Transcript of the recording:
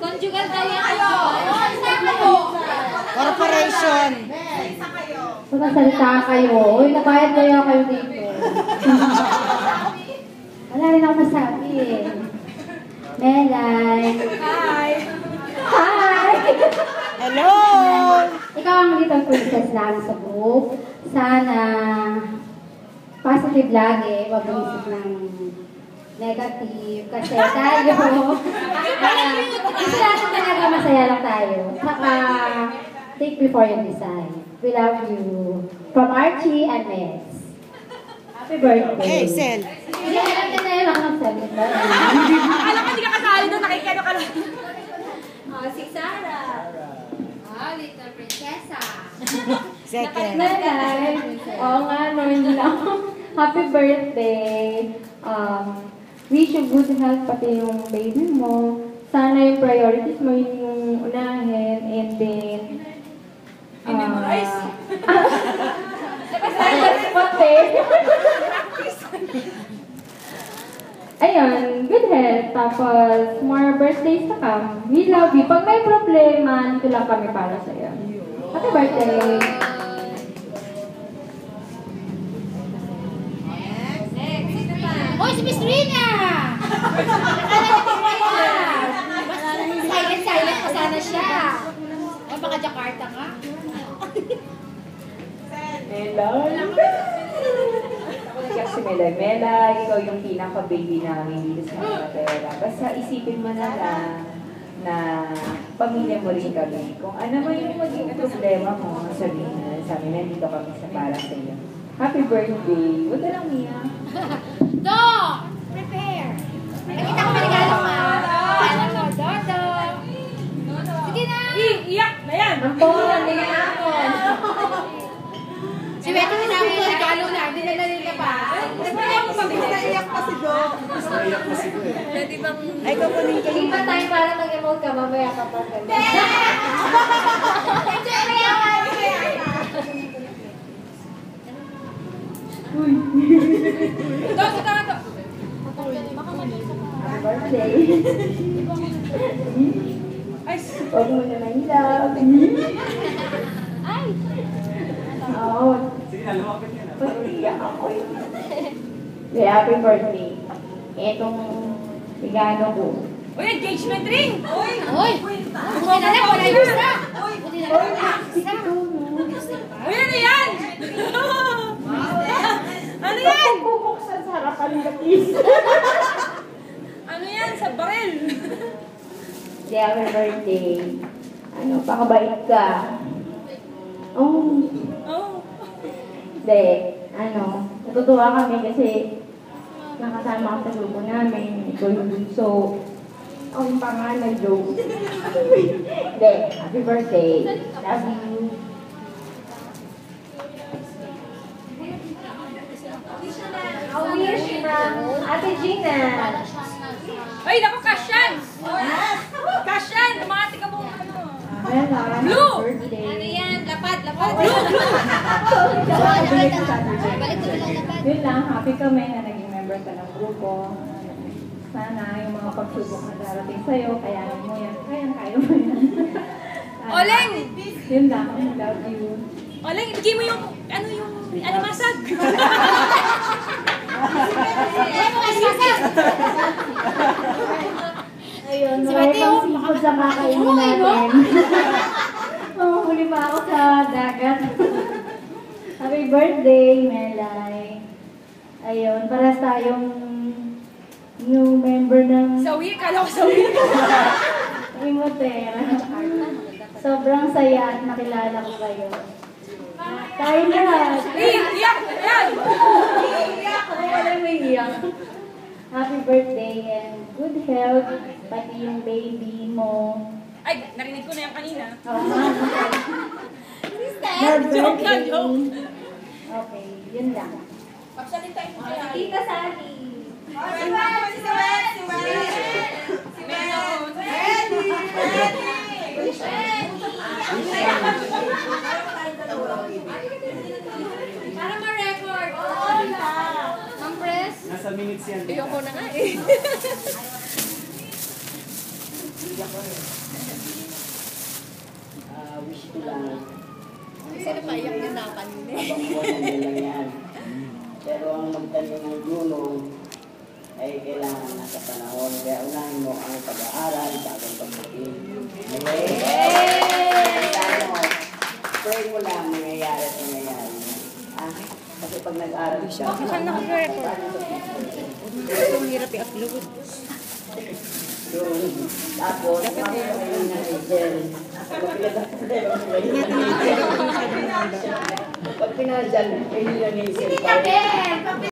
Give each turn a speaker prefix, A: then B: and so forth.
A: Conjugal tayo kayo.
B: Corporation.
C: Magsalita kayo. Uy, nabayad kayo dito. Wala rin ako masabi eh. Melay.
A: Hi.
C: Hi!
B: Hello!
C: Ikaw ang little princess namin sa group. Sana positive lagi. Huwag mong isip ng negative. Kasi tayo, kasi natin talaga masaya lang tayo. Saka, think before you decide. We love you. From Archie and Mez. Happy birthday.
B: Hey, Sel.
C: Hindi, alam niya na yun ako mag-celebrate.
A: Alam ko hindi ka kasali doon, nakikano ka lang. Si Sarah. Little prinsesa.
B: Second.
C: Melay. Oo nga, no, hindi lang. Happy birthday. Wish you good health pati yung baby mo. Sana yung priorities mo yung unahin. And then,
A: Memorize.
C: Ayun, good health. Tapos, more birthdays to come. We love you. Pag may problema, dito lang kami para sa'yo. Happy birthday!
A: Hoy, si Miss Rina! Silent pa sana siya. O, baka Jakarta ka.
D: Melay. Ako kasi Melay, ikaw yung pinaka-baby namin dito sa Manila. Basta isipin mo na lang na pamilya mo rin kami. Kung ano man yung maging problema mo, sabihin mo, sabi na dito kami sa para sa iyo. Happy birthday! Huwag ka lang, Mia.
A: Do! Prepare! Nakita ko maligalo ka. Ano mo, Dodo? Sige na! Iyak na yan!
C: Ang pola, hindi na ako.
A: Si Beto din namin yung regalo na. Hindi na nalila pa.
B: Naiyak pa si Do.
A: Pwede bang...
B: Ay, kukunin ko
C: Hindi pa tayo para mag-emote ka, mamaya ka pa.
A: Do, sige nga to.
C: Happy birthday.
A: Ay,
C: Huwag mo na mahilap.
A: ay!
C: Oo.
D: Sige na, lumapit ka na.
C: Pag-iyak ako eh. Happy birthday. Etong regalo ko.
A: Uy, engagement ring! Uy! Uy! Buti na lang, wala yung isa! Buti na lang, wala yung isa! Uy, ano yan? Ano yan?
C: Bubuksan sa harapan ng gatis.
A: Ano yan? Sa baril?
C: Happy birthday. Ano, pakabait ka. Oh,
A: Oh.
C: hindi. Ano, natutuwa kami kasi nakasama ka sa grupo namin. Ikaw yung bunso. Ako yung pangalan, Joe. Hindi, happy birthday. Love you. A wish from Ate Gina.
A: Ay, naku, cash yan! Cash yan! Tumati ka mo ano.
C: Bella,
A: Blue!
C: happy birthday.
A: Ano yan? Lapad, lapad! Balik ko lang lapad.
D: Yun lang, happy kami na naging member ka ng grupo. Sana yung mga pagsubok na darating sa'yo, kayanin mo yan. Kaya mo yan.
A: Oleng!
D: Yun lang, love you.
A: Oleng, ibigay mo yung, ano yung, alimasag!
C: Ayun,
A: Si
C: marami
A: Mateo,
C: pang seafood sa kakainin natin. Oh, huli pa ako sa dagat. Happy birthday, Melay. Ayun, para tayong new member ng
A: Sawi, kala ko sawi.
C: Imotera. Sobrang saya at nakilala ko kayo. Tayo lahat.
A: Iyak! Yan!
C: Ako wala may iyak. Happy birthday and good health, pati yung baby mo.
A: Ay, narinig ko na yan kanina.
C: Oo nga.
A: Sister! Joke lang, joke.
C: Okay, yun lang.
A: Pagsalitain mo kaya.
C: Tita Sally.
A: Si Wen! Si Wen! Si Wen! Si Wen! Para ma-record. Ma'am Press.
E: Nasa minutes yan.
F: Ayoko na nga eh.
G: Wish ko lang,
F: Kasi napaiyak niya na kanina eh.
G: habang buwan na lang yan. Pero ang magtanim ng gulong ay kailangan nasa panahon. Kaya unahin mo ang pag-aaral bago ang pagdating. Okay? Tayo, pray mo lang mangyayari at mangyayari. Ah, kasi pag nag-aaral siya,
A: Saan naka-record?
B: Ang hirap i-upload.
G: yun. Tapos, makakain na Rachel. Pag pinadyan, ay nila ni
A: Hindi na, Ben!